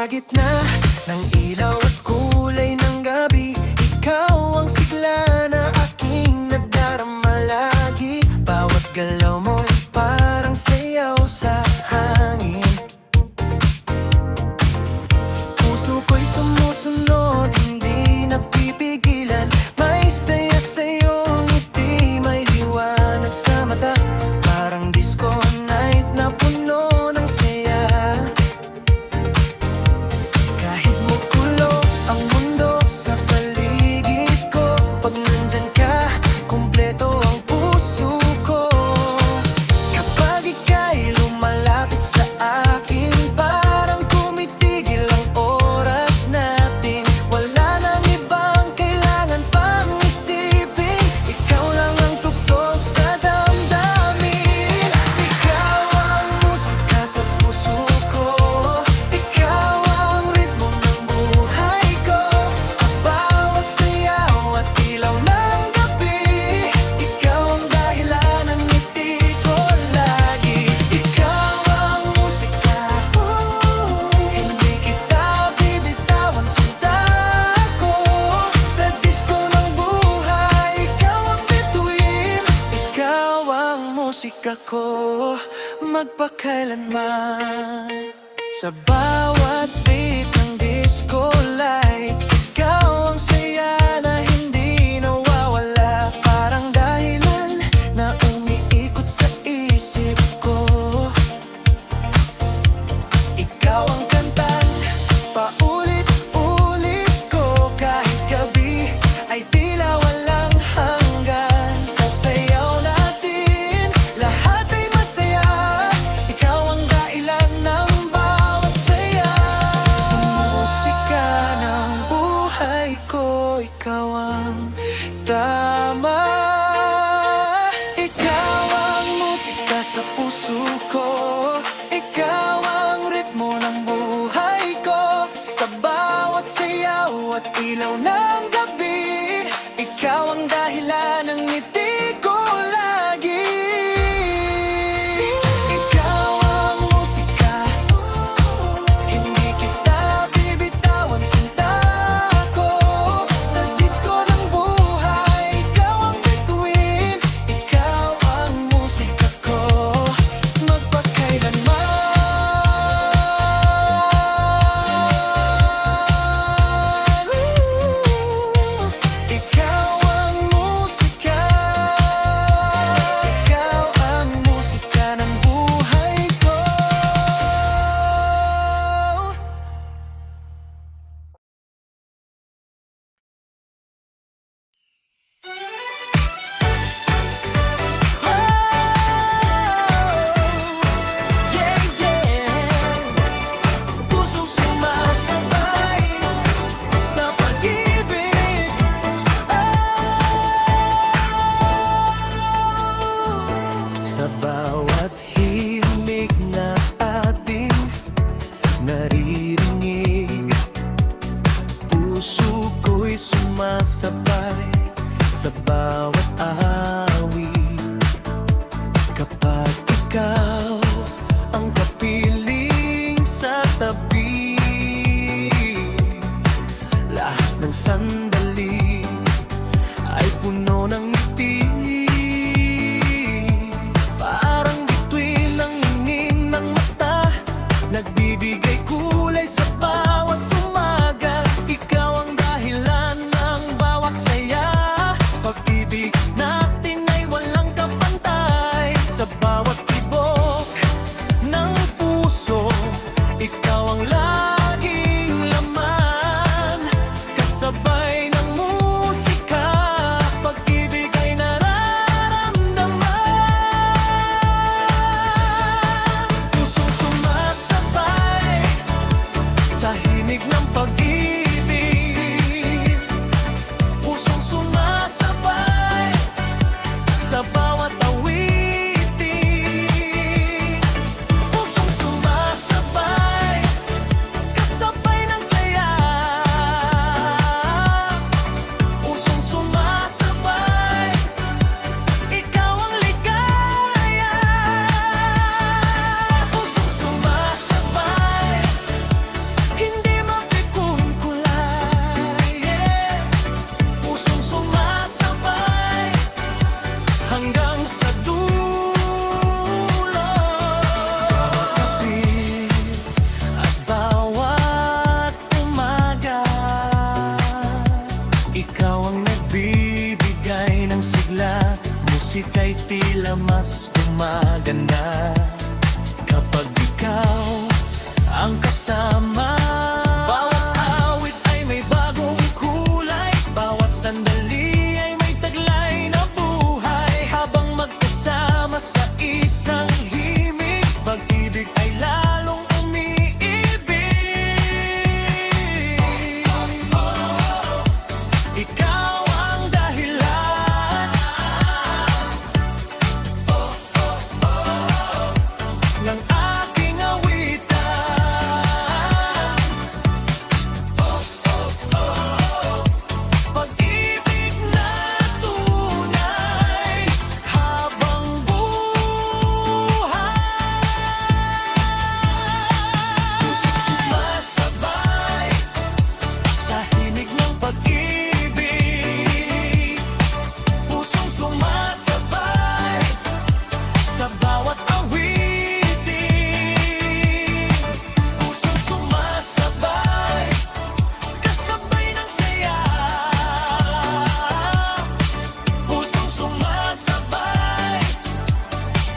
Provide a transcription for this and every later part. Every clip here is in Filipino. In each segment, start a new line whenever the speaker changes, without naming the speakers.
gitna ng ilaw at kulay ng gabi, ikaw ang sigla na aking nadarama lagi. Bawat galaw mo'y parang sayaw sa hangin. Puso ko'y sumusunod, hindi napipigilan. May saya sa'yong ngiti, may liwanag sa mata. Parang disco night na puno ng saya. Kahit magulo ang mundo sa paligid ko, pag nandyan ka, kumpleto ang puso ko. Kapag ika'y lumalapit sa akin, parang tumitigil ang oras natin. Wala nang ibang kailangan pang isipin, ikaw lang ang tugtog sa damdamin. Ikaw ang musika sa puso ko, ikaw ang ritmo ng buhay ko. Sa bawat sayaw at ilaw ng gabi, ikaw ang dahilan ng ngiti ko lagi. Ikaw ang musika, hindi kita bibitawan, sinta ko. Sa disco ng buhay, ikaw ang bituin. Ikaw ang musika ko, magpakailanman. Sa bawat beat ng disco lights, ikaw ang saya na hindi nawawala. Parang dahilan na umiikot sa isip ko. Ikaw ang kantang paulit-ulit ko, kahit gabi ay tila walang hanggan. Sa sayaw natin, lahat ay masaya, ikaw ang dahilan ng bawat saya. Sa musika ng buhay ko, ikaw ang tama. Ikaw ang musika sa puso ko, ikaw ang ritmo ng buhay ko. Sa bawat sayaw at ilaw ng gabi, ikaw ang dahilan ng ngiti ko lagi. Ikaw ang musika, hindi kita bibitawan, sinta ko. Sa disco ng buhay, ikaw ang bituin. Ikaw ang musika ko, magpakailanman. Ikaw ang musika, ikaw ang musika ng buhay ko. Yeah, yeah. Pusong sumasabay sa pag-ibig. Sa bawat himig na ating naririnig, puso ko'y sumasabay sa bawat awit. Kapag ikaw ang kapiling sa tabi, lahat ng sandali ay puno ng ngiti. Parang gumagana kapag ikaw ang kasama. Bawat awit ay may bagong kulay, bawat sandali ay may taglay na buhay. Habang magkasama sa isang himig, pag-ibig ay lalong umiibig. Ikaw ang dahilan ng aking awitan. Pag-ibig na tunay habang buhay. Pusong sumasabay sa himig ng pag-ibig. Pusong sumasabay sa bawat awitin. Pusong sumasabay kasabay ng saya. Pusong sumasabay,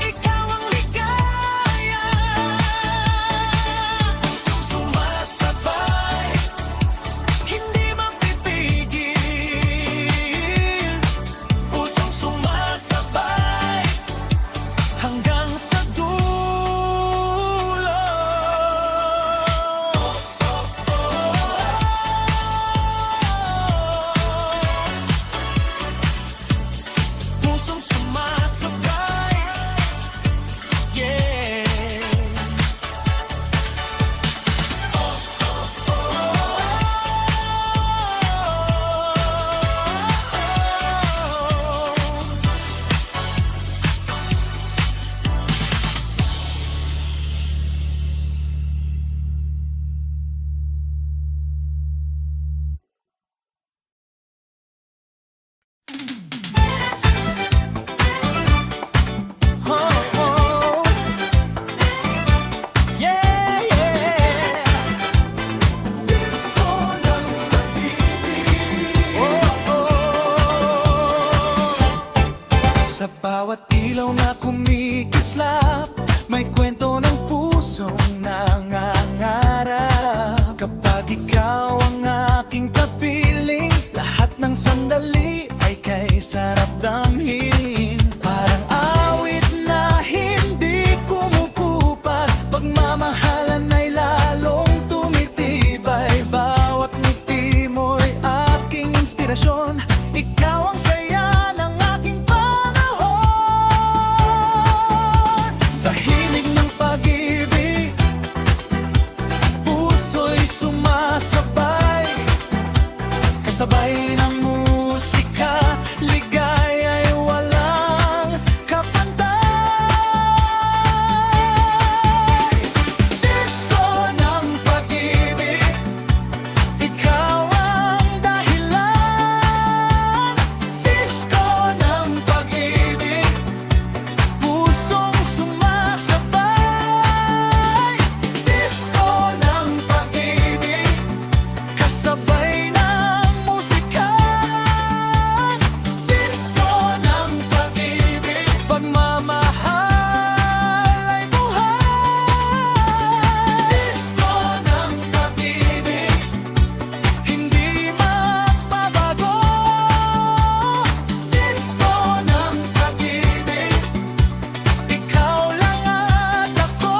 ikaw ang ligaya. Pusong sumasabay, hindi mapipigil. Pusong sumasabay hanggang sa dulo. Pusong sumasabay, yeah. Oh, yeah, yeah. Disco ng pag-ibig. Sa bawat ilaw na kumikislap, may kwento ng pusong nangangarap. Kapag ikaw ang aking kapiling, lahat ng sandali ay kay sarap damhin. Parang awit na hindi kumukupas, pagmamahalan ay lalong tumitibay. Bawat ngiti mo'y aking inspirasyon, ikaw ang saya ng aking panahon. Sa himig ng pag-ibig, puso'y sumasabay, kasabay ng musika, ligaya'y walang kapantay. Disco ng pag-ibig, ikaw ang dahilan. Disco ng pag-ibig, pusong sumasabay. Disco ng pag-ibig, kasabay ng musika. Disco ng pag-ibig, pagmamahal ay buhay. Disco ng pag-ibig, hindi magbabago. Disco ng pag-ibig, ikaw lang at ako.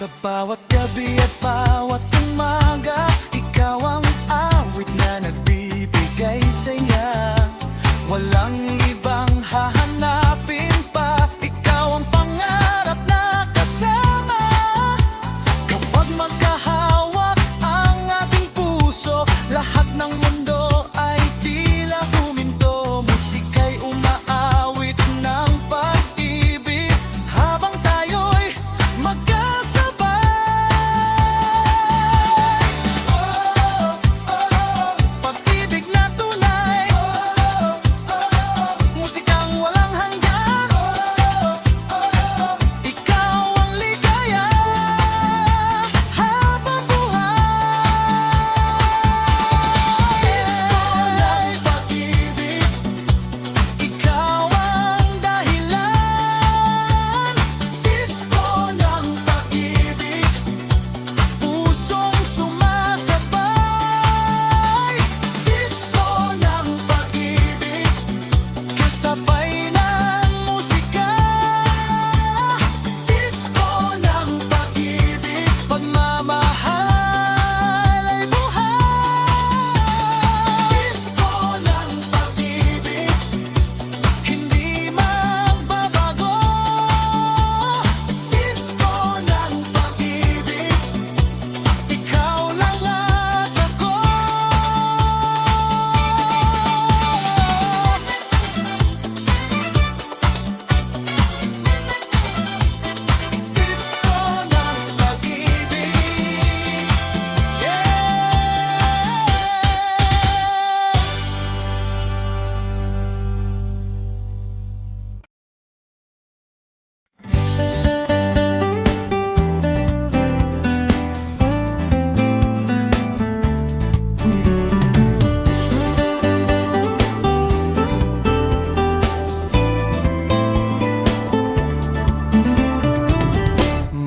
Sa bawat gabi at bawat umaga, ikaw ang awit na nagbibigay saya. Walang ibang hahanapin pa, ikaw ang pangarap na kasama. Kapag magkahawak ang ating puso, lahat ng mundo ay tila huminto. Musika'y umaawit ng pag-ibig habang tayo'y magkasabay.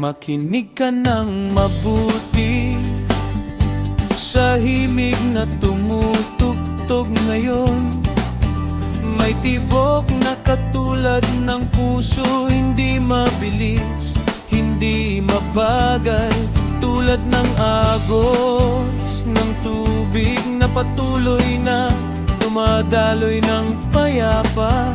Makinig ka ng mabuti sa himig na tumutugtog ngayon. May tibok na katulad ng puso, hindi mabilis, hindi mabagal. Tulad ng agos ng tubig na patuloy na dumadaloy ng payapa.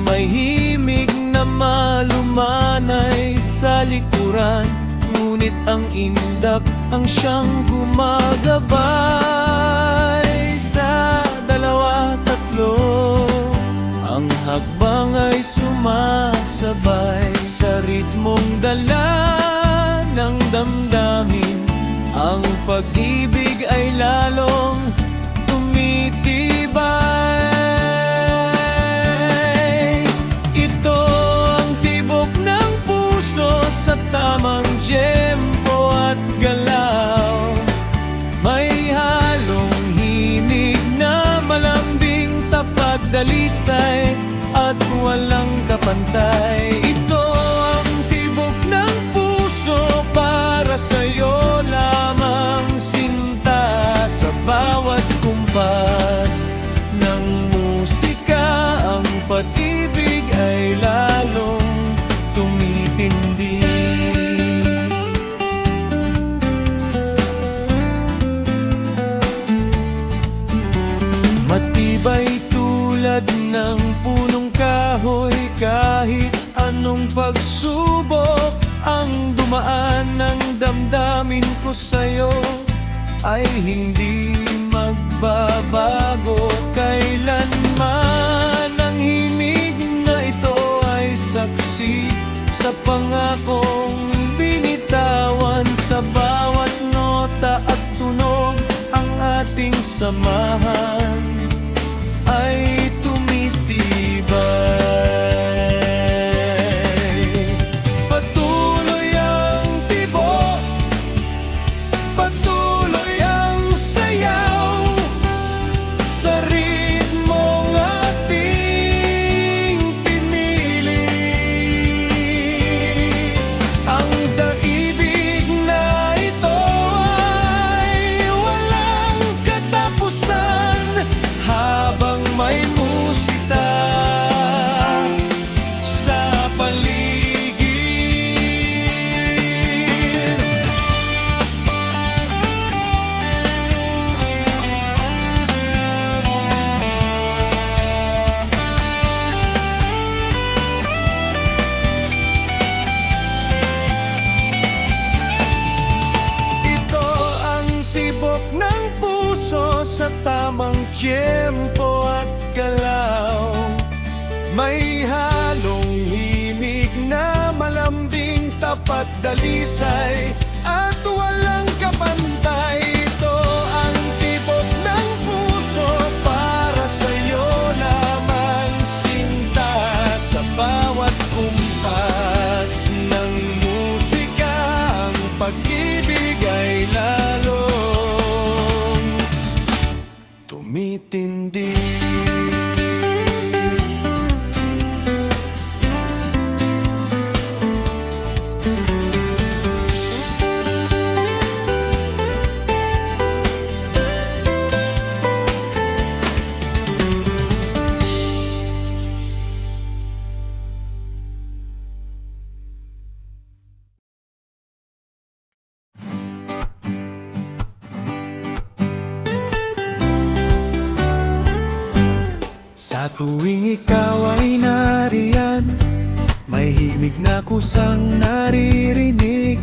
May himig na malumanay sa likuran, ngunit ang indak ang siyang gumagabay. Sa dalawa, tatlo, ang hakbang ay sumasabay sa ritmong dala ng damdamin. Ang pag-ibig ay lalong tumitibay. Ito ang tibok ng puso sa tamang tiyempo at galaw. May halong himig na malambing, tapat, dalisay at walang kapantay. Ito ang tibok ng puso para sa'yo lamang, sinta. Sa bawat kumpas ng musika, ang pag-ibig ay lalong tumitindi. Matibay tulad ng punong kahoy, kahit anong pagsubok ang dumaan. Ng damdamin ko sa'yo ay hindi magbabago kailanman. Ang himig na ito ay saksi sa pangakong binitawan. Sa bawat nota at tunog, ang ating samahan ay tumitibay. Patuloy ang tibok, patuloy ang sayaw, sa ritmong ating pinili. Ang daigdig na ito ay walang katapusan, habang may musika sa paligid. Ito ang tibok ng puso sa tamang tiyempo at galaw. May halong himig na malambing, tapat, dalisay at walang kapantay. Ito ang tibok ng puso para sa'yo lamang, sinta. Sa bawat kumpas ng musika, ang pag-ibig ay lalong tumitindi. Sa tuwing ikaw ay nariyan, may himig na kusang naririnig.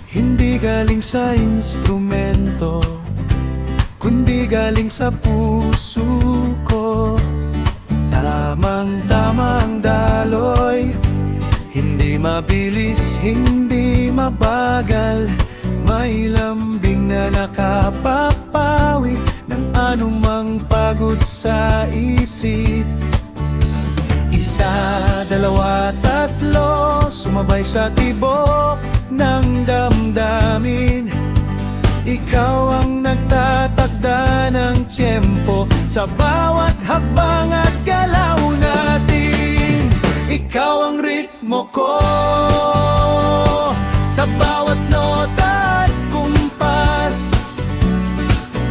Hindi galing sa instrumento, kundi galing sa puso ko. Tamang-tamang daloy, hindi mabilis, hindi mabagal. May lambing na nakapapawi ng anumang pagod sa isip. Isa, dalawa, tatlo, sumabay sa tibok ng damdamin. Ikaw ang nagtatakda ng tiyempo sa bawat hakbang at galaw natin. Ikaw ang ritmo ko Sa bawat nota at kumpas,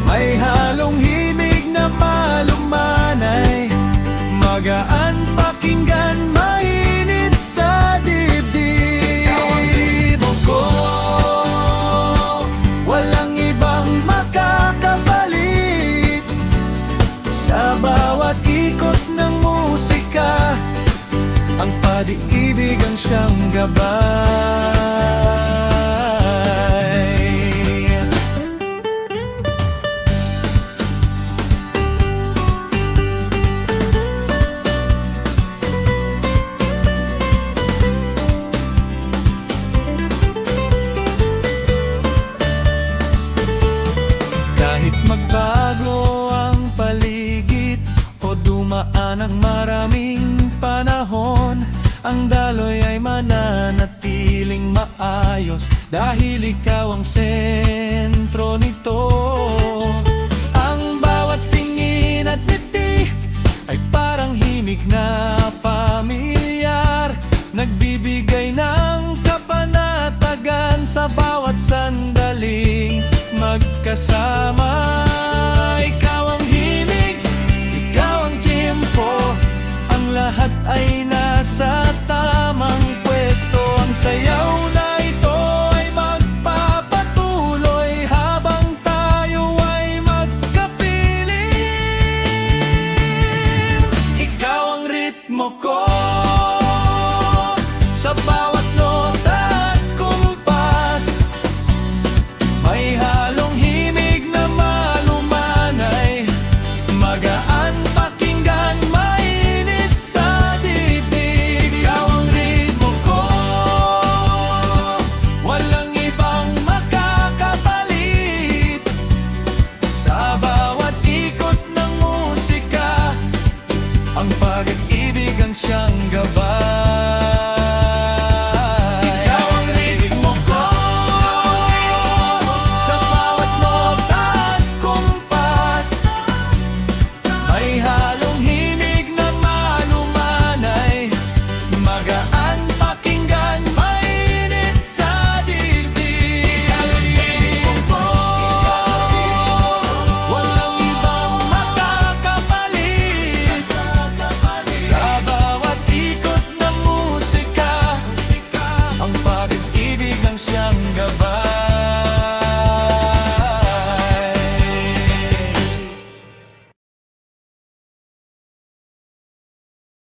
may halong himig na malumanay, magaan pakinggan, mainit sa dibdib. Ikaw ang ritmo ko, walang ibang makakapalit. Sa bawat ikot ng musika, ang pag-ibig ang siyang gabay. Kahit magbago ang paligid o dumaan ang maraming panahon, ang daloy ay mananatiling maayos dahil ikaw ang sentro nito. Ang bawat tingin at ngiti ay parang himig na pamilyar, nagbibigay ng kapanatagan sa bawat sandaling magkasama.